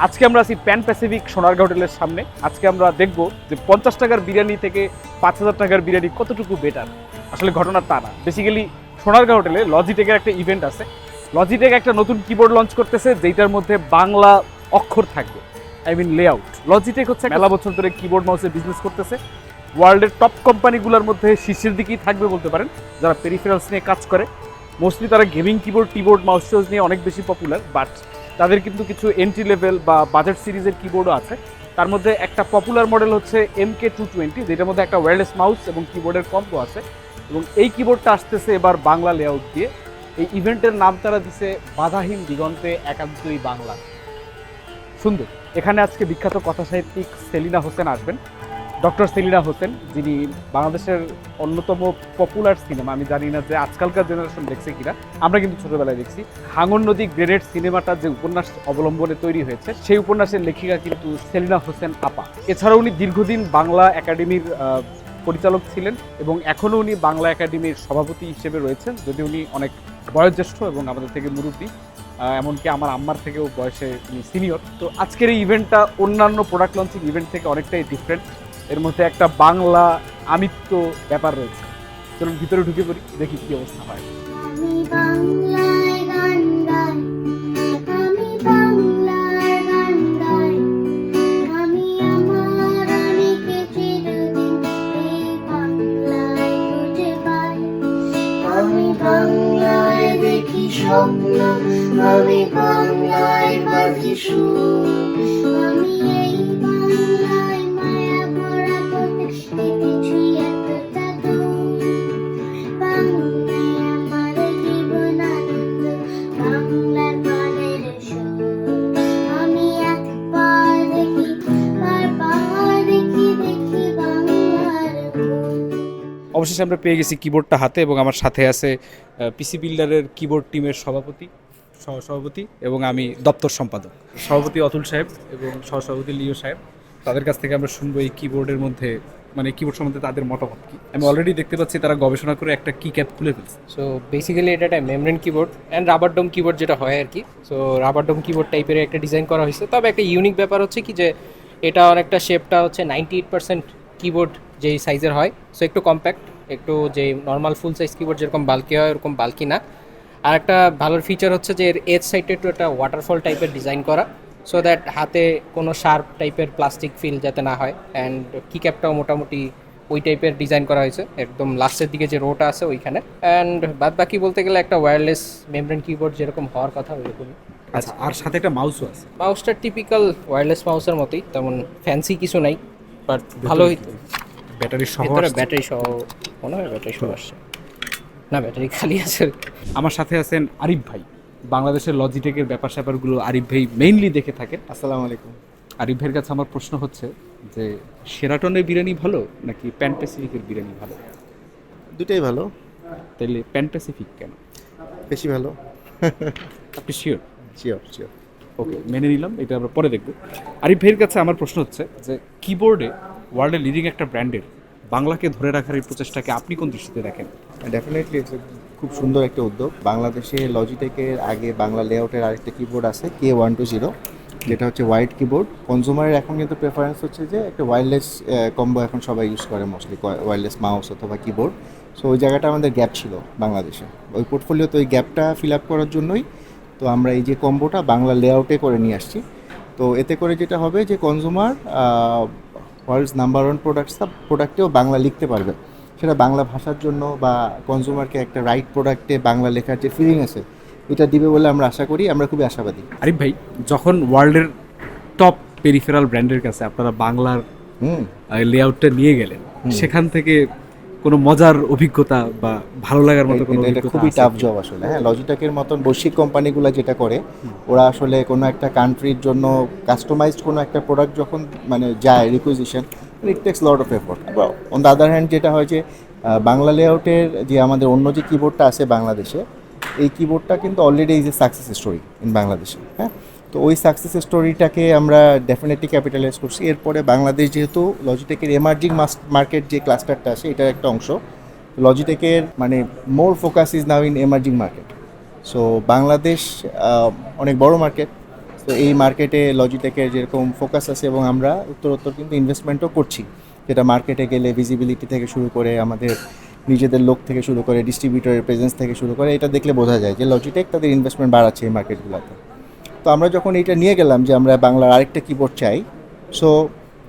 আজকে আমরা আছি প্যান প্যাসিফিক সোনারগাঁও হোটেলের সামনে। আজকে আমরা দেখব যে 50 টাকার বিরিয়ানি থেকে 5000 টাকার বিরিয়ানি কতটুকু বেটার। আসলে ঘটনা তা না, বেসিক্যালি সোনারগাঁও হোটেলে লজিটেকের একটা ইভেন্ট আছে। লজিটেক একটা নতুন কিবোর্ড লঞ্চ করতেছে যেটার মধ্যে বাংলা অক্ষর থাকবে, আই মিন লেআউট। লজিটেক হচ্ছে মেলা বছর ধরে কিবোর্ড মাউসের বিজনেস করতেছে। ওয়ার্ল্ডের টপ কোম্পানিগুলোর মধ্যে শীর্ষের দিকেই থাকবে বলতে পারেন, যারা পেরিফেরালস নিয়ে কাজ করে। মোস্টলি তারা গেমিং কিবোর্ড মাউস নিয়ে অনেক বেশি পপুলার, বাট তাদের কিন্তু কিছু এন্ট্রি লেভেল বা বাজেট সিরিজের কিবোর্ডও আছে। তার মধ্যে একটা পপুলার মডেল হচ্ছে MK220, যেটার মধ্যে একটা ওয়্যারলেস মাউস এবং কিবোর্ডের কম্বো আছে। এবং এই কিবোর্ডটা আসতেছে এবার বাংলা লেআউট দিয়ে। এই ইভেন্টের নাম তারা দিছে বাধাহীন দিগন্তে একান্তই বাংলা। সুন্দর। এখানে আজকে বিখ্যাত কথা সাহিত্যিক সেলিনা হোসেন আসবেন, ডক্টর সেলিনা হোসেন, যিনি বাংলাদেশের অন্যতম পপুলার সিনেমা, আমি জানি না যে আজকালকার জেনারেশন দেখছে কিনা, আমরা কিন্তু ছোটবেলায় দেখছি, হাঙর নদী গ্রেনেড সিনেমাটা যে উপন্যাস অবলম্বনে তৈরি হয়েছে, সেই উপন্যাসের লেখিকা কিন্তু সেলিনা হোসেন আপা। এছাড়াও উনি দীর্ঘদিন বাংলা একাডেমির পরিচালক ছিলেন এবং এখনও উনি বাংলা একাডেমির সভাপতি হিসেবে রয়েছেন, যদি উনি অনেক বয়োজ্যেষ্ঠ এবং আমাদের থেকে মুরব্বী, এমনকি আমার আম্মার থেকেও বয়সে উনি সিনিয়র। তো আজকের এই ইভেন্টটা অন্যান্য প্রোডাক্ট লঞ্চিং ইভেন্ট থেকে অনেকটাই ডিফারেন্ট। এর মধ্যে একটা বাংলা আমিত্ব ব্যাপার রয়েছে। চলুন ভিতরে ঢুকে পড়ি, দেখি কি অবস্থা হয়। আমি বাংলায় গান গাই, আমি বাংলার গান গাই, আমি আমার অনেকে চিরদিন এই বাংলায় খুঁজে পাই। আমি বাংলায় দেখি স্বপ্ন, আমি বাংলায় বাঁধি সুর, আমি এই বাংলায় মায়া ভরা পথে দেখেছি একটা দূর। বাংলায় আমার জীবন আনন্দ, বাংলার গানের সুর। আমি একবার দেখি, বারবার দেখি দেখি বাংলার ফুল। অবশেষে আমরা পেয়ে গেছি কিবোর্ডটা হাতে, এবং আমার সাথে আছে পিসি বিল্ডারের কিবোর্ড টিমের সহসভাপতি এবং আমি দপ্তর সম্পাদক, সভাপতি অতুল সাহেব এবং সহসভাপতি লিও সাহেব। তাদের কাছ থেকে আমরা শুনবো এই কিবোর্ডের মধ্যে, মানে কিবোর্ড সম্বন্ধে তাদের মতামত কি। আমি অলরেডি দেখতে পাচ্ছি তারা গবেষণা করে একটা কি ক্যাপ খুলে ফেলছে। সো বেসিক্যালি এটা একটা membrane keyboard and rubber dome keyboard যেটা হয় আর কি। সো রাবার ডোম কিবোর্ড টাইপের একটা ডিজাইন করা হয়েছে, তবে একটা ইউনিক ব্যাপার হচ্ছে কি যে এটা অনেকটা শেপটা হচ্ছে 98% কিবোর্ড যেই সাইজের হয়, সো একটু কম্প্যাক্ট, একটু যে নর্মাল ফুল সাইজ কিবোর্ড যেরকম বাল্কি হয় ওরকম বাল্কি না। আর একটা ভালো ফিচার হচ্ছে যে এর এজ সাইডে একটু একটা ওয়াটারফল টাইপের ডিজাইন করা, সো দ্যাট হাতে কোনো শার্প টাইপের প্লাস্টিক ফিল যাতে না হয়। অ্যান্ড কি ক্যাপটাও মোটামুটি ওই টাইপের ডিজাইন করা হয়েছে, একদম লাস্টের দিকে যে রোটা আছে ওইখানে। অ্যান্ড বাদ বাকি বলতে গেলে একটা ওয়্যারলেস মেমব্রেন কিবোর্ড যেরকম হওয়ার কথা ওইরকমই। আচ্ছা, আর সাথে একটা মাউসও আছে। মাউসটা টিপিক্যাল ওয়্যারলেস মাউসের মতোই, তেমন ফ্যান্সি কিছু নাই, বাট ভালোই। ব্যাটারি সহ ভিতরে আসছে। ব্যাটারি সহ মনে হয় ব্যাটারি সহ আসছে, না ব্যাটারি খালি আছে। আমার সাথে আছেন আরিফ ভাই, বাংলাদেশের লজিটেকের ব্যাপার স্যাপারগুলো আরিফ ভাই মেইনলি দেখে থাকেন। আসসালামু আলাইকুম। আরিফ ভাইয়ের কাছে আমার প্রশ্ন হচ্ছে যে শেরাটনের বিরিয়ানি ভালো নাকি প্যান প্যাসিফিকের বিরিয়ানি ভালো? দুটাই ভালো, তাইলে প্যান প্যাসিফিক কেন? বেশি ভালো। আপনি শিওর? Sure sure. ওকে, মেনে নিলাম, এটা আমরা পরে দেখব। আরিফ ভাইয়ের কাছে আমার প্রশ্ন হচ্ছে যে কিবোর্ডে ওয়ার্ল্ডের লিডিং একটা ব্র্যান্ডের বাংলাকে ধরে রাখার এই প্রচেষ্টাকে আপনি কোন দৃষ্টিতে দেখেন? ডেফিনেটলি খুব সুন্দর একটা উদ্যোগ। বাংলাদেশে লজিটেকের আগে বাংলা লেআউটের আরেকটা কিবোর্ড আছে K120, যেটা হচ্ছে হোয়াইট কিবোর্ড। কনজিউমারের এখন কিন্তু প্রেফারেন্স হচ্ছে যে একটা ওয়্যারলেস কম্বো এখন সবাই ইউজ করে, মোস্টলি ওয়্যারলেস মাউস অথবা কিবোর্ড। সো ওই জায়গাটা আমাদের গ্যাপ ছিল বাংলাদেশে, ওই পোর্টফোলিওতে ওই গ্যাপটা ফিল আপ করার জন্যই তো আমরা এই যে কম্বোটা বাংলা লেআউটে করে নিয়ে আসছি। তো এতে করে যেটা হবে যে কনজিউমার ওয়ার্ল্ডস নাম্বার ওয়ান প্রোডাক্টেও বাংলা লিখতে পারবে, সেটা বাংলা ভাষার জন্য বা কনজিউমারকে একটা রাইট প্রোডাক্টে বাংলা লেখার যে ফিলিং আছে এটা দিবে বলে আমরা আশা করি, আমরা খুবই আশাবাদী। আরিফ ভাই, যখন ওয়ার্ল্ডের টপ পেরিফেরাল ব্র্যান্ডের কাছে আপনারা বাংলার লেআউটটা নিয়ে গেলেন, সেখান থেকে কোনো মজার অভিজ্ঞতা বা ভালো লাগার মতো কোনো এটা অভিজ্ঞতা খুবই আছে? টাফ জব আসলে। হ্যাঁ, লজিটেকের মতন বৈশ্বিক কোম্পানিগুলো যেটা করে, ওরা আসলে কোনো একটা কান্ট্রির জন্য কাস্টমাইজড কোনো একটা প্রোডাক্ট যখন মানে যায় requisition, it takes lot of effort. On the other hand যেটা হয় যে বাংলা লেআউটের যে আমাদের অন্য যে কিবোর্ডটা আছে বাংলাদেশে, এই কিবোর্ডটা কিন্তু already is a success story in বাংলাদেশে। হ্যাঁ, তো ওই সাকসেস স্টোরিটাকে আমরা ডেফিনেটলি ক্যাপিটালাইজ করছি। এরপরে বাংলাদেশ যেহেতু লজিটেকের এমার্জিং মার্কেট যে ক্লাস্টারটা আছে এটার একটা অংশ, লজিটেকের মানে মোর focus is now in emerging market. So Bangladesh অনেক বড় মার্কেট, তো তো এই মার্কেটে লজিটেকের যেরকম ফোকাস আছে এবং আমরা উত্তরোত্তর কিন্তু ইনভেস্টমেন্টও করছি, যেটা মার্কেটে গেলে ভিজিবিলিটি থেকে শুরু করে আমাদের নিজেদের লোক থেকে শুরু করে ডিস্ট্রিবিউটরের প্রেজেন্স থেকে শুরু করে এটা দেখলে বোঝা যায় যে লজিটেক তাদের ইনভেস্টমেন্ট বাড়াচ্ছে এই মার্কেটগুলোতে। তো আমরা যখন এটা নিয়ে গেলাম যে আমরা বাংলার আরেকটা কিবোর্ড চাই, so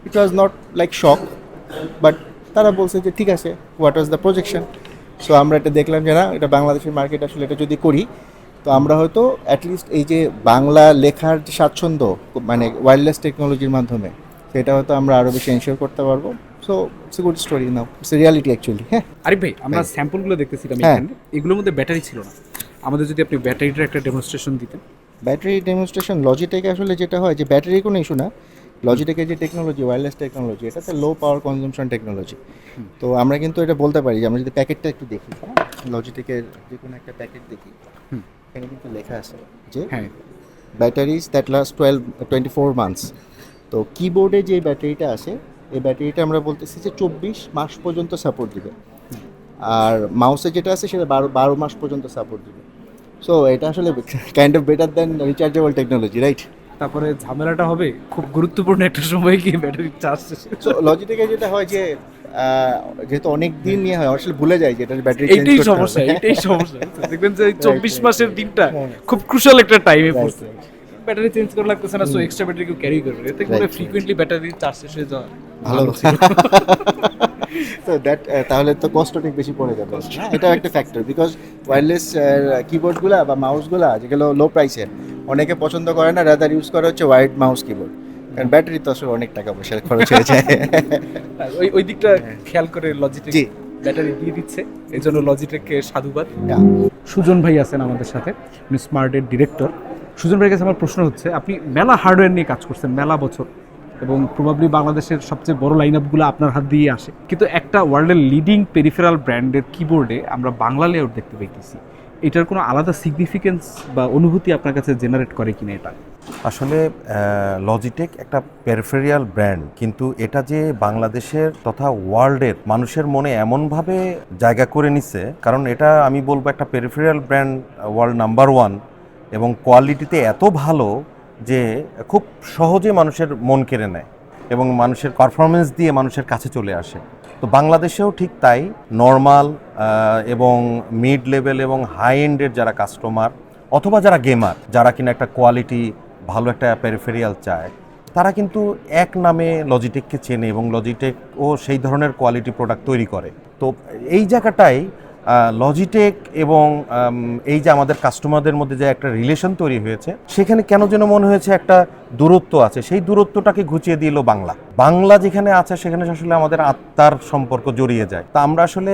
it was not like shock, but তারা বলছে যে ঠিক আছে, what was the projection. So আমরা এটা দেখলাম যে না, এটা বাংলাদেশের মার্কেট আসলে এটা যদি করি তো আমরা হয়তো অ্যাটলিস্ট এই যে বাংলা লেখার যে স্বাচ্ছন্দ্য মানে ওয়্যারলেস টেকনোলজির মাধ্যমে, সেটা হয়তো আমরা আরও বেশি এনশিওর করতে পারবো। So it's a good story now, it's a reality actually. হ্যাঁ আরিফ ভাই, আমরা স্যাম্পলগুলো দেখতেছিলাম হ্যাঁ। এখানে, এগুলোর মধ্যে ব্যাটারি ছিল না। আমাদের যদি আপনি ব্যাটারিটার একটা ডেমনস্ট্রেশন দিতেন। ব্যাটারি ডেমনস্ট্রেশন লজিটেকে আসলে যেটা হয় যে ব্যাটারি কোনো ইস্যু না, লজিটেকের যে টেকনোলজি ওয়্যারলেস টেকনোলজি, এটাতে লো পাওয়ার কনজাম্পশন টেকনোলজি। তো আমরা কিন্তু এটা বলতে পারি যে আমরা যদি প্যাকেটটা একটু দেখি, লজিটেকের যে কোনো একটা প্যাকেট দেখি, এখানে কিন্তু লেখা আছে যে হ্যাঁ, ব্যাটারিজ দ্যাট লাস্ট 24 মান্থস। তো কিবোর্ডে যে ব্যাটারিটা আসে, এই ব্যাটারিটা আমরা বলতেছি যে 24 মাস পর্যন্ত সাপোর্ট দিবে, আর মাউসে যেটা আছে সেটা 12 মাস পর্যন্ত সাপোর্ট দিবে। সো এটা আসলে kind of better than rechargeable technology, right? তারপরে ঝামেলাটা হবে খুব গুরুত্বপূর্ণ একটা সময় গিয়ে ব্যাটারি চার্জ শেষ। সো লজিটেকে যেটা হয় যে যেহেতু অনেক দিন নিয়ে হয়, আসলে ভুলে যায় যে এটার ব্যাটারি এইটাই সমস্যা, এইটাই সমস্যা। দেখবেন যে 24 মাসের দিনটা খুব ক্রুশাল একটা টাইমে পড়ছে, ব্যাটারি চেঞ্জ করা লাগতেছে না, সো এক্সট্রা ব্যাটারি কেউ ক্যারি করবে, এতে করে ফ্রিকোয়েন্টলি ব্যাটারি চার্জ শেষ হয়ে যাওয়া ভালো। তো দ্যাট তাহলে তো কষ্ট অনেক বেশি পড়ে যাবে। হ্যাঁ, এটাও একটা ফ্যাক্টর, বিকজ ওয়্যারলেস কিবোর্ডগুলো বা মাউসগুলো যেগুলো লো প্রাইসের, অনেকে পছন্দ করে না, রাদার ইউজ করে হচ্ছে ওয়াইড মাউস কিবোর্ড, কারণ ব্যাটারি তো আসলে অনেক টাকা পয়সা খরচ হয়ে যায়। ওই দিকটা খেয়াল করে লজিটেক জি। ব্যাটারি দিয়ে দিচ্ছে, এই জন্য লজিটেককে সাধুবাদ। Yeah. সুজন ভাই আছেন আমাদের সাথে, উনি স্মার্টের ডিরেক্টর। সুজন ভাইয়ের কাছে আমার প্রশ্ন হচ্ছে, আপনি মেলা হার্ডওয়্যার নিয়ে কাজ করছেন মেলা বছর, এবং প্রবাবলি বাংলাদেশের সবচেয়ে বড় লাইন আপগুলো আপনার হাত দিয়ে আসে, কিন্তু একটা ওয়ার্ল্ডের লিডিং পেরিফেরাল ব্র্যান্ডের কিবোর্ডে আমরা বাংলা লেআউট দেখতে পাইতেছি, এটার কোনো আলাদা সিগনিফিকেন্স বা অনুভূতি আপনার কাছে জেনারেট করে কিনা? এটা আসলে লজিটেক একটা পেরিফেরিয়াল ব্র্যান্ড, কিন্তু এটা যে বাংলাদেশের তথা ওয়ার্ল্ডের মানুষের মনে এমনভাবে জায়গা করে নিছে, কারণ এটা আমি বলবো একটা পেরিফেরিয়াল ব্র্যান্ড, ওয়ার্ল্ড নাম্বার 1, এবং কোয়ালিটিতে এত ভালো যে খুব সহজে মানুষের মন কেড়ে নেয় এবং মানুষের পারফরমেন্স দিয়ে মানুষের কাছে চলে আসে। তো বাংলাদেশেও ঠিক তাই, নর্মাল এবং মিড লেভেল এবং হাই এন্ডের যারা কাস্টমার অথবা যারা গেমার, যারা কিনা একটা কোয়ালিটি ভালো একটা পেরিফেরিয়াল চায়, তারা কিন্তু এক নামে লজিটেককে চেনে এবং লজিটেকও সেই ধরনের কোয়ালিটি প্রোডাক্ট তৈরি করে। তো এই জায়গাটাই লজিটেক এবং এই যে আমাদের কাস্টমারদের মধ্যে যে একটা রিলেশন তৈরি হয়েছে, সেখানে কেন যেন মনে হয়েছে একটা দূরত্ব আছে, সেই দূরত্বটাকে ঘুচিয়ে দিল বাংলা। বাংলা যেখানে আছে সেখানে আসলে আমাদের আত্মার সম্পর্ক জড়িয়ে যায়। তা আমরা আসলে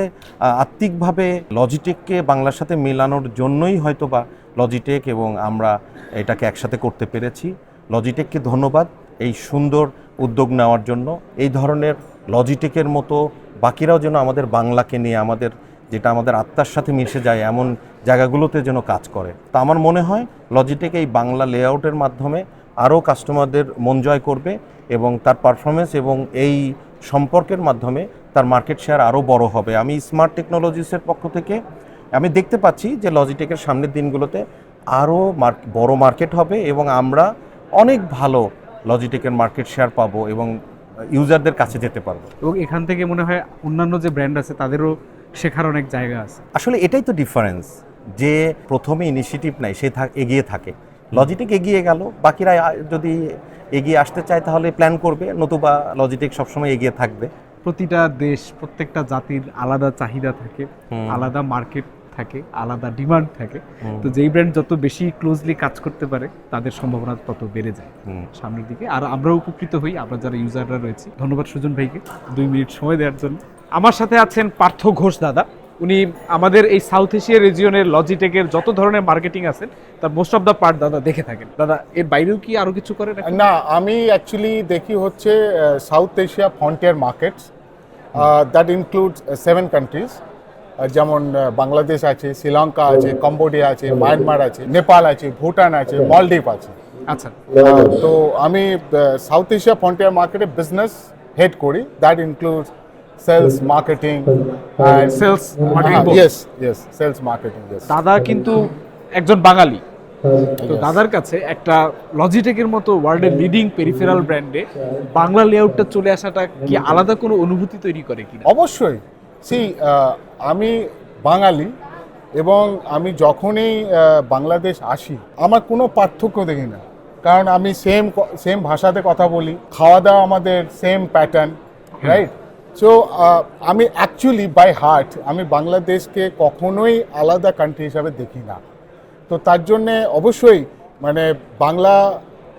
আত্মিকভাবে লজিটেককে বাংলার সাথে মেলানোর জন্যই হয়তো বা লজিটেক এবং আমরা এটাকে একসাথে করতে পেরেছি। লজিটেককে ধন্যবাদ এই সুন্দর উদ্যোগ নেওয়ার জন্য। এই ধরনের লজিটেকের মতো বাকিরাও যেন আমাদের বাংলাকে নিয়ে আমাদের যেটা আমাদের আত্মার সাথে মিশে যায় এমন জায়গাগুলোতে যেন কাজ করে। তা আমার মনে হয় লজিটেক এই বাংলা লেআউটের মাধ্যমে আরও কাস্টমারদের মন জয় করবে এবং তার পারফরমেন্স এবং এই সম্পর্কের মাধ্যমে তার মার্কেট শেয়ার আরও বড় হবে। আমি স্মার্ট টেকনোলজিসের পক্ষ থেকে আমি দেখতে পাচ্ছি যে লজিটেকের সামনের দিনগুলোতে আরও বড় মার্কেট হবে এবং আমরা অনেক ভালো লজিটেকের মার্কেট শেয়ার পাবো এবং ইউজারদের কাছে যেতে পারবো। এবং এখান থেকে মনে হয় অন্যান্য যে ব্র্যান্ড আছে তাদেরও শেখার অনেক জায়গা আছে। আসলে এটাই তো ডিফারেন্স, যে প্রথমে ইনিশিয়েটিভ নেয় সে এগিয়ে থাকে। লজিটেক এগিয়ে গেল, বাকিরা যদি এগিয়ে আসতে চায় তাহলে প্ল্যান করবে, নতুবা লজিটেক সবসময় এগিয়ে থাকবে। প্রতিটা দেশ, প্রত্যেকটা জাতির আলাদা চাহিদা থাকে, আলাদা মার্কেট থাকে, আলাদা ডিমান্ড থাকে। তো যেই ব্র্যান্ড যত বেশি ক্লোজলি কাজ করতে পারে তাদের সম্ভাবনা তত বেড়ে যায় সামনের দিকে, আর আমরাও উপকৃত হই, আমরা যারা ইউজাররা রয়েছি। ধন্যবাদ সুজন ভাইকে 2 মিনিট সময় দেওয়ার জন্য। আমার সাথে আছেন পার্থ ঘোষ দাদা, উনি আমাদের এই সাউথ এশিয়া রিজিয়নের লজিটেকের যত ধরনের মার্কেটিং আছেন তার মোস্ট অফ দ্য পার্ট দাদা দেখে থাকেন। দাদা এর বাইরেও কি আরো কিছু করেন? না, আমি অ্যাকচুয়ালি দেখি হচ্ছে south Asia frontier markets, that includes 7 countries, যেমন বাংলাদেশ আছে, শ্রীলঙ্কা আছে, কম্বোডিয়া আছে, মায়ানমার আছে, নেপাল আছে, ভুটান আছে, মালদ্বীপ আছে। আচ্ছা, তো আমি সাউথ এশিয়া ফ্রন্টিয়ার মার্কেটে বিজনেস হেড করি, that includes sales, marketing, sales marketing. Yes yes, sales marketing. দাদা কিন্তু একজন বাঙালি, তো দাদার কাছে একটা লজিটেকের মতো ওয়ার্ল্ডের লিডিং পেরিফেরাল ব্র্যান্ডে বাংলা লেআউটটা চলে আসাটা কি আলাদা কোনো অনুভূতি তৈরি করে কিনা? অবশ্যই আমি বাঙালি এবং আমি যখনই বাংলাদেশ আসি আমার কোনো পার্থক্য দেখি না, কারণ আমি সেম ভাষাতে কথা বলি, খাওয়া দাওয়া আমাদের সেম প্যাটার্ন, রাইট? সো আমি অ্যাকচুয়ালি বাই হার্ট আমি বাংলাদেশকে কখনোই আলাদা কান্ট্রি হিসাবে দেখি না। তো তার জন্যে অবশ্যই মানে বাংলা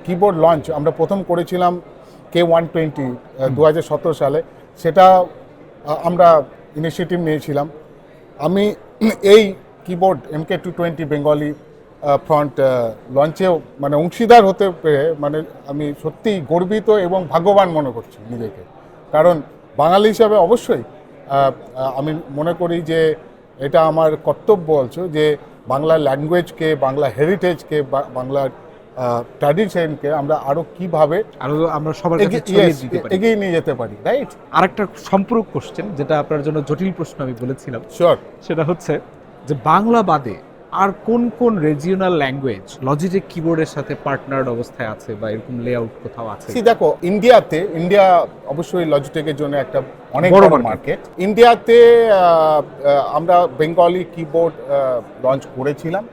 কিবোর্ড লঞ্চ আমরা প্রথম করেছিলাম K120 2017 সালে, সেটা আমরা ইনিশিয়েটিভ নিয়েছিলাম। আমি এই কিবোর্ড MK220 বেঙ্গলি ফ্রন্ট লঞ্চেও মানে অংশীদার হতে পেরে মানে আমি সত্যি গর্বিত এবং ভাগ্যবান মনে করছি নিজেকে, কারণ বাঙালি হিসাবে অবশ্যই আমি মনে করি যে এটা আমার কর্তব্য বলছো যে বাংলা ল্যাঙ্গুয়েজকে, বাংলা হেরিটেজকে, বাংলার ট্র্যাডিশনকে আমরা আরও কীভাবে আরো আমরা সবার কাছে ছড়িয়ে দিতে পারি, এগিয়ে নিয়ে যেতে পারি, রাইট? আরেকটা সম্পূরক কোশ্চেন যেটা আপনার জন্য জটিল প্রশ্ন আমি বলেছিলাম, শিওর। সেটা হচ্ছে যে বাংলা বাদে আর কোন কোন রিজিওনাল ল্যাঙ্গুয়েজ লজিটেক কিবোর্ডের সাথে পার্টনার্ড অবস্থায় আছে বা এরকম লেআউট কোথাও আছে? দেখো ইন্ডিয়া অবশ্যই লজিটেকের জন্য একটা অনেক বড় বড় মার্কেট। ইন্ডিয়াতে আমরা বেঙ্গলি কিবোর্ড লঞ্চ করেছিলাম।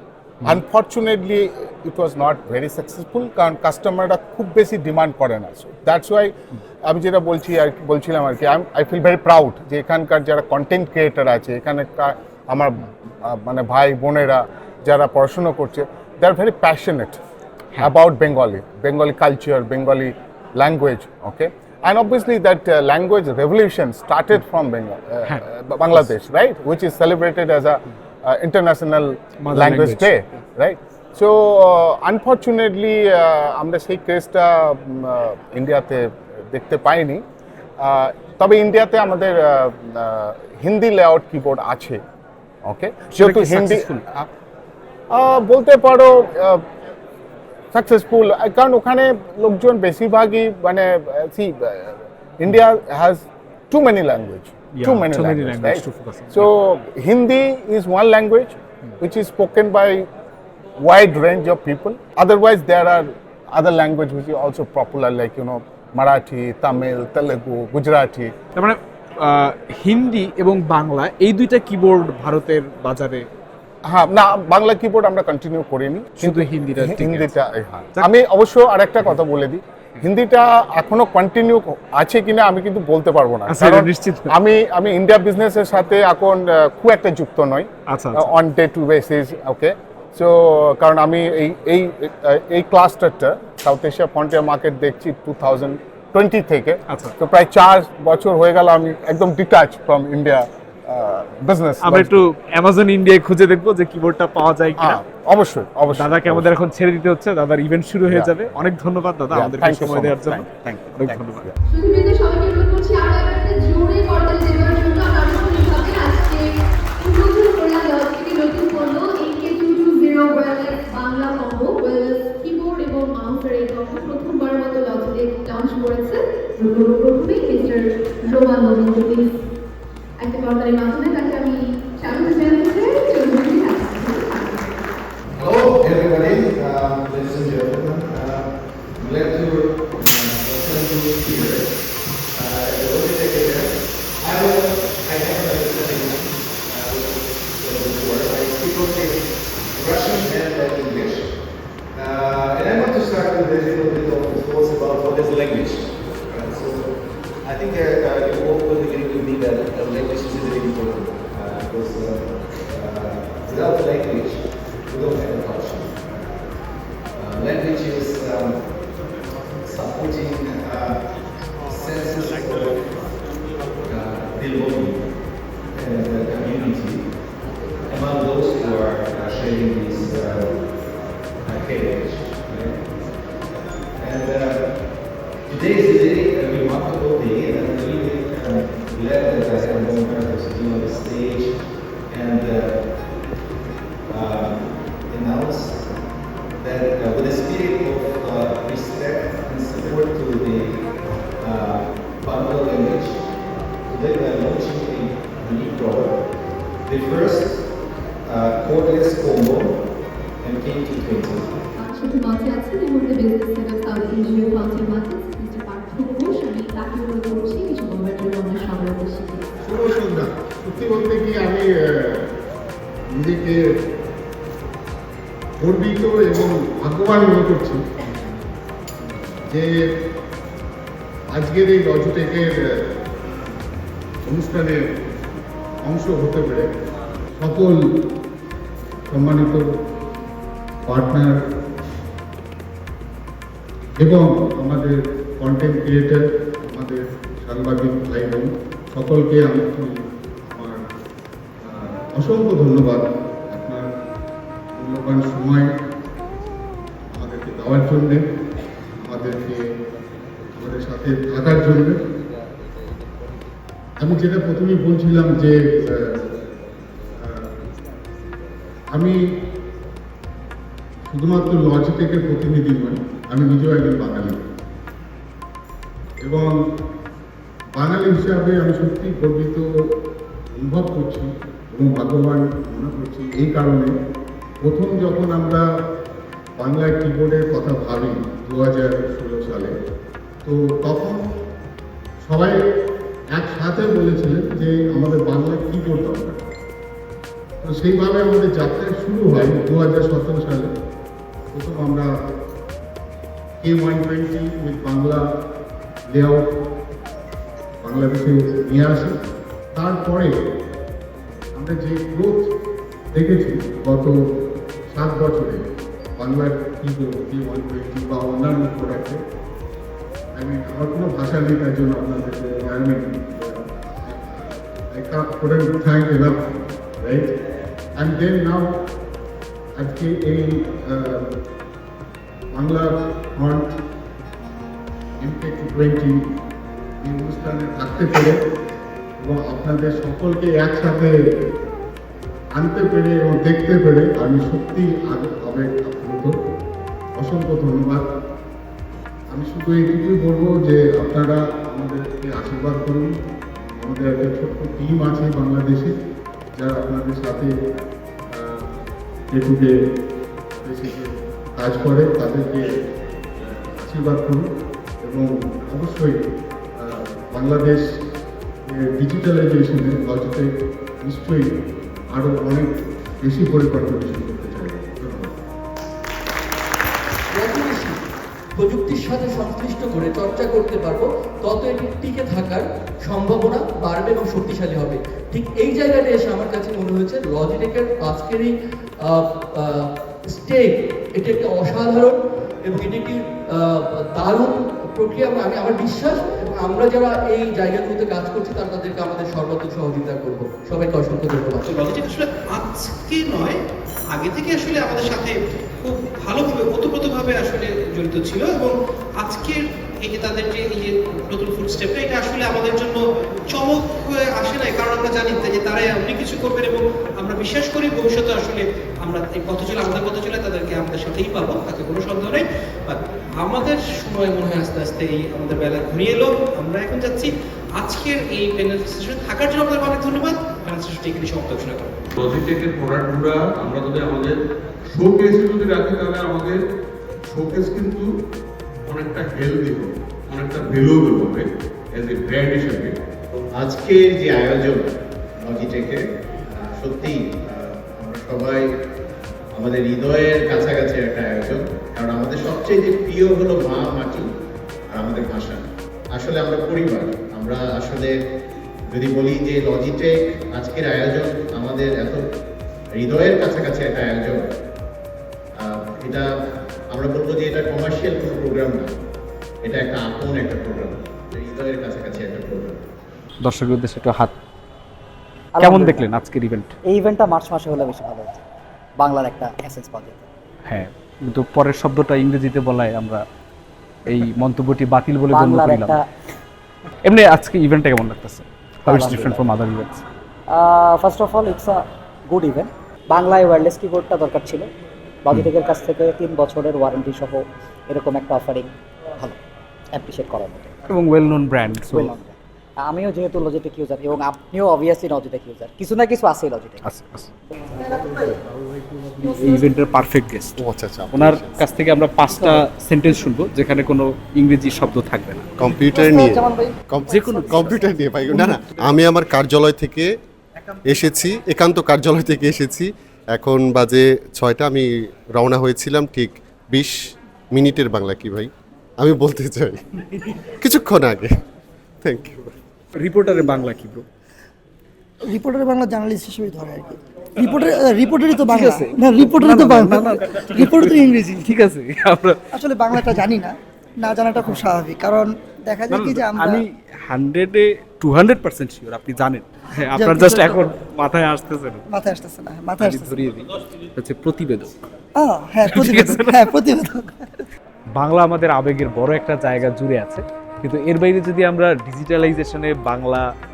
Unfortunately it was not very successful, কারণ কাস্টমাররা খুব বেশি ডিমান্ড করে না। সো দ্যাটস ওয়াই আমি যেটা বলছিলাম আর কি, আই ফিল ভেরি প্রাউড যে এখানকার যারা কন্টেন্ট ক্রিয়েটার আছে, এখানে আমার মানে ভাই বোনেরা যারা পড়াশুনো করছে, they are very passionate about Bengali culture, Bengali language, okay? And obviously that language revolution started from Bangladesh, right? Which is celebrated as a international language day, right? So unfortunately আমরা সেই ক্রেজটা ইন্ডিয়াতে দেখতে পাইনি। তবে ইন্ডিয়াতে আমাদের হিন্দি লেআউট কিবোর্ড আছে, ওকে? যেহেতু হিন্দি বলতে পারো সাকসেসফুল, কারণ ওখানে লোকজন বেশিরভাগই মানে India has to many language, right? So Hindi is one language which is spoken by wide range of people. Otherwise there are other languages which are also popular, like Marathi, Tamil, Telugu, Gujarati. তার মানে হিন্দি এবং বাংলা এই দুইটা keyboard ভারতের বাজারে, হ্যাঁ, না Bangla keyboard আমরা কন্টিনিউ করিনি, শুধু হিন্দিটা হ্যাঁ। আমি অবশ্য আরেকটা কথা বলে দিই, হিন্দিটা এখনো কন্টিনিউ আছে কিনা আমি কিন্তু বলতে পারবো না, কারণ আমি ইন্ডিয়া বিজনেসের সাথে এখন খুব একটা যুক্ত নই on day to basis, okay? So কারণ আমি এই ক্লাস্টারটা সাউথ এশিয়া ফ্রন্টিয়ার মার্কেট দেখছি 2020 থেকে, তো প্রায় 4 বছর হয়ে গেল আমি একদম ডিটাচ ফ্রম ইন্ডিয়া বিজনেস। আমরা একটু অ্যামাজন ইন্ডিয়ায় খুঁজে দেখবো যে কিবোর্ডটা পাওয়া যায় কিনা। অবশ্যই দাদাকে আমাদের এখন ছেড়ে দিতে হচ্ছে, দাদার ইভেন্ট শুরু হয়ে যাবে। অনেক ধন্যবাদ দাদা আমাদেরকে সময় দেওয়ার জন্য, অনেক ধন্যবাদ। সুধীরদের সবাইকে অনুরোধ করছি আরো একটা জোরে করতালি দেওয়ার জন্য। আর আনুষ্ঠানিকভাবে আজকে উদ্বোধন করলাম লজিটেকের নতুন পণ্য MK220 wireless Bangla combo, wireless keyboard এবং মাউসের এই দর্শন প্রথমবারের মতো লজিটেক লঞ্চ করেছে। প্রথমেই মিস্টার রোমান নবীনকে প্লিজ একটা করতালির মাধ্যমে তাকে আমি স্বাগত জানাতে চাই। Hello everybody, ladies and gentlemen. Glad to welcome you here at the Logitech event. I have a study before. I speak only Russian and English. And I want to start with a little bit of thoughts about what is language. So I think you all will agree with me that language is very important because without language we don't have a culture. Language is supporting senses of belonging and community among those who are sharing this heritage. Right? And today is a day, a remarkable day, and I'm really glad that I have known her to be on the stage and announce that with a spirit of respect and support to the Bangla language, today we are launching a new product, the first cordless combo MK220. নিজেকে গর্বিত এবং ভাগ্যবান মনে করছি যে আজকের এই লজিটেকের অনুষ্ঠানের অংশ হতে পেরে সকল সম্মানিত পার্টনার এবং আমাদের কন্টেন্ট ক্রিয়েটার, আমাদের সাংবাদিক ভাই বোন সকলকে আমি আমার অসংখ্য ধন্যবাদ আপনার মূল্যবান সময় আমাদেরকে দেওয়ার জন্যে, আমাদের সাথে থাকার জন্যে। আমি যেটা প্রথমেই বলছিলাম যে আমি শুধুমাত্র লজিটেকের প্রতিনিধি নই, আমি নিজেও একজন বাঙালি এবং বাঙালি হিসাবে আমি সত্যি গর্বিত অনুভব করছি এবং ভাগ্যবান মনে করছি এই কারণে প্রথম যখন আমরা বাংলা কিবোর্ডের কথা ভাবি 2016 সালে, তো তখন সবাই একসাথে বলেছিলেন যে আমাদের বাংলা কিবোর্ড দরকার। তো সেইভাবে আমাদের যাত্রা শুরু হয় 2017 সালে। প্রথম আমরা K120 উইথ বাংলা লেআউট বাংলাদেশে নিয়ে আসি। তারপরে আমরা যে গ্রোথ দেখেছি গত 7 বছরে বাংলার কিবোর্ড K120 বা অন্যান্য প্রোডাক্টে, আমার কোনো ভাষা নেই তার জন্য আপনাদেরকে I couldn't thank enough, right? And then now আজকে এই বাংলা ফন্ট MK220 এই অনুষ্ঠানে থাকতে পেরে এবং আপনাদের সকলকে একসাথে আনতে পেরে এবং দেখতে পেরে আমি সত্যি আবেগ আপ্লুত। অসংখ্য ধন্যবাদ। আমি শুধু এইটুকুই বলবো যে আপনারা আমাদেরকে আশীর্বাদ করুন। আমাদের একটা ছোট্ট টিম আছে বাংলাদেশে যারা আপনাদের সাথে যেটুকে কাজ করে, তাদেরকে আশীর্বাদ করুন এবং অবশ্যই বাংলাদেশ ডিজিটালাইজেশনে লজিটেক নিশ্চয়ই আরও অনেক বেশি পরিকল্পনা করতে চাই। ধন্যবাদ। যত বেশি প্রযুক্তির সাথে সংশ্লিষ্ট করে চর্চা করতে পারবো, তত এটি টিকে থাকার সম্ভাবনা বাড়বে এবং শক্তিশালী হবে। ঠিক এই জায়গাটা এসে আমার কাছে মনে হয়েছে লজিটেকের আজকের এই স্টেপ, এটি একটা অসাধারণ এবং এটি একটি দারুণ প্রক্রিয়া। আমি আমার বিশ্বাস এবং আমরা যারা এই জায়গাগুলোতে কাজ করছি তাদেরকে আমাদের সর্বাত্মক সহযোগিতা করবো। সবাইকে অসংখ্য ধন্যবাদ। লজিটেক আসলে আজকে নয়, আগে থেকে আসলে আমাদের সাথে খুব ভালোভাবে ওতপ্রোতভাবে আসলে জড়িত ছিল এবং আজকের এই যে তাদের যে এই যে নতুন ফুড স্টেপটা, এটা আসলে আমাদের জন্য চমক হয়ে আসে নাই, কারণ আমরা জানি যে তারাই অনেক কিছু করবেন এবং আমরা বিশ্বাস করি ভবিষ্যতে আসলে আমরা এই পথে চলে আমাদের পথে চলে তাদেরকে আমাদের সাথেই পাবো, তাতে কোনো সন্দেহ নেই। বাট আমাদের সময় মনে হয় আস্তে আস্তে এই আমাদের বেলা ঘুরিয়ে এলো, আমরা এখন যাচ্ছি। আজকের এই প্যানেল সেশনে থাকার জন্য আপনাদের অনেক ধন্যবাদ। প্যানেল সেশনটি এখানে সমাপ্ত ঘোষণা করব। লজিটেকের প্রোডাক্টগুলো আমরা যদি আমাদের শোকেসে যদি রাখি, তাহলে আমাদের শোকেস কিন্তু অনেকটা হেলদি হবে, অনেকটা ভ্যালুয়েবল হবে এজ এ ব্র্যান্ড হিসেবে। আজকের যে আয়োজন লজিটেকের, সত্যি আমরা সবাই আমাদের হৃদয়ের কাছাকাছি একটা আয়োজন, কারণ আমাদের সবচেয়ে যে প্রিয় হলো মা, মাটি আর আমাদের ভাষা। আসলে আমরা পরিবার, আমরা আসলে যদি বলি যে লজিটেক আজকের আয়োজন আমাদের এত হৃদয়ের কাছাকাছি একটা আয়োজন, এটা আমরা বলবো যে এটা কমার্শিয়াল কোনো প্রোগ্রাম না, এটা একটা আপন একটা প্রোগ্রাম, হৃদয়ের কাছাকাছি একটা প্রোগ্রাম। দর্শকের উদ্দেশ্যে একটু হাত, কেমন দেখলেন আজকের ইভেন্ট? এই ইভেন্টটা মার্চ মাসে হলে বেশি ভালো হতো, বাংলার একটা এসেন্স পাওয়া যেত। হ্যাঁ, কিন্তু পরের শব্দটা ইংরেজিতে বলায় আমরা এই মন্তব্যটি বাতিল বলে গণ্য করলাম। এমনি আজকে ইভেন্টটা কেমন লাগতেছে? How it's different from other events? First of all it's a good event. বাংলায় ওয়্যারলেস কিবোর্ডটা দরকার ছিল, লজিটেকের কাছ থেকে 3 বছরের ওয়ারেন্টি সহ এরকম একটা অফারিং ভালো, অ্যাপ্রিশিয়েট করার মতো এবং ওয়েল নোন ব্র্যান্ড। আমিও যেহেতু লজিটেক ইউজার এবং আপনিও অবভিয়াসলি লজিটেক ইউজার, কিছু না কিছু আছে লজিটেক। এই ইভেন্টের পারফেক্ট গেস্ট। আচ্ছা, ওনার কাছ থেকে আমরা 5টা সেন্টেন্স শুনবো যেখানে কোনো ইংরেজি শব্দ থাকবে না। কম্পিউটার নিয়ে, যে কোনো কম্পিউটার নিয়ে পাই না। আমি আমার কার্যালয় থেকে এসেছি, একান্ত কার্যালয় থেকে এসেছি। এখন বাজে 6টা, আমি রওনা হয়েছিলাম ঠিক 20 মিনিটের বাংলা কি ভাই আমি বলতে চাই কিছুক্ষণ আগে। Thank you. রিপোর্টারের বাংলা কি ব্রো? রিপোর্টারের বাংলা জার্নালিস্ট হিসেবে ধরে আর কি। রিপোর্টারই তো বাংলা না, রিপোর্টারই তো বাংলা না, রিপোর্টার তো ইংরেজি। ঠিক আছে, আমরা আসলে বাংলাটা জানি না, না জানাটা খুব স্বাভাবিক, কারণ দেখা যায় কি যে আমি 100-এ 200% শিওর আপনি জানেন। হ্যাঁ, আপনার জাস্ট এখন মাথায় আসতেছে না। মাথায় আসতেছে না, মাথায় আসতেছে ধরিয়ে দিই, হচ্ছে প্রতিবেদক। হ্যাঁ প্রতিবেদক, হ্যাঁ প্রতিবেদক। বাংলা আমাদের আবেগের বড় একটা জায়গা জুড়ে আছে, কিন্তু এর বাইরে যদি আমরা ডিজিটালাইজেশনে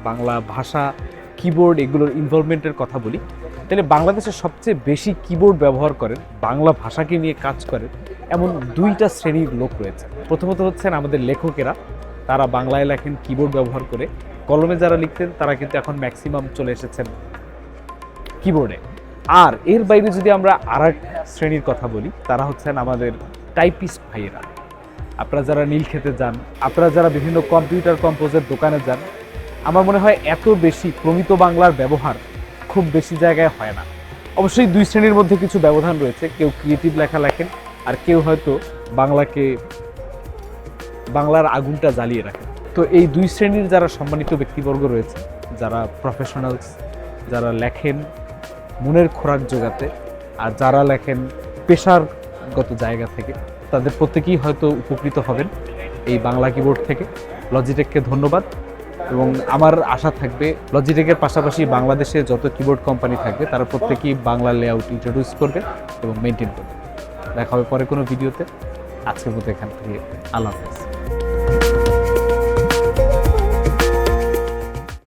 বাংলা ভাষা, কিবোর্ড এগুলোর ইনভলভমেন্টের কথা বলি, তাহলে বাংলাদেশের সবচেয়ে বেশি কিবোর্ড ব্যবহার করেন, বাংলা ভাষাকে নিয়ে কাজ করেন এমন 2টা শ্রেণীর লোক রয়েছে। প্রথমত হচ্ছেন আমাদের লেখকেরা, তারা বাংলায় লেখেন কিবোর্ড ব্যবহার করে। কলমে যারা লিখতেন তারা কিন্তু এখন ম্যাক্সিমাম চলে এসেছেন কিবোর্ডে। আর এর বাইরে যদি আমরা আরেক শ্রেণীর কথা বলি, তারা হচ্ছেন আমাদের টাইপিস্ট ভাইয়েরা। আপনারা যারা নীল খেতে যান, আপনারা যারা বিভিন্ন কম্পিউটার কম্পোজের দোকানে যান, আমার মনে হয় এত বেশি প্রমিত বাংলার ব্যবহার খুব বেশি জায়গায় হয় না। অবশ্যই 2 শ্রেণীর মধ্যে কিছু ব্যবধান রয়েছে, কেউ ক্রিয়েটিভ লেখা লেখেন আর কেউ হয়তো বাংলার আগুনটা জ্বালিয়ে রাখেন। তো এই 2 শ্রেণীর যারা সম্মানিত ব্যক্তিবর্গ রয়েছে, যারা প্রফেশনালস, যারা লেখেন মনের খোরাক জোগাতে আর যারা লেখেন পেশারগত জায়গা থেকে, তাদের প্রত্যেকেই হয়তো উপকৃত হবেন এই বাংলা কিবোর্ড থেকে। লজিটেককে ধন্যবাদ, এবং আমার আশা থাকবে লজিটেকের পাশাপাশি বাংলাদেশে যত কিবোর্ড কোম্পানি থাকবে তারা প্রত্যেকেই বাংলা লেআউট ইন্ট্রোডিউস করবে এবং মেনটেন করবে। দেখা হবে পরে কোনো ভিডিওতে। আজকের মতো এখান থেকে আল্লাহ হাফেজ।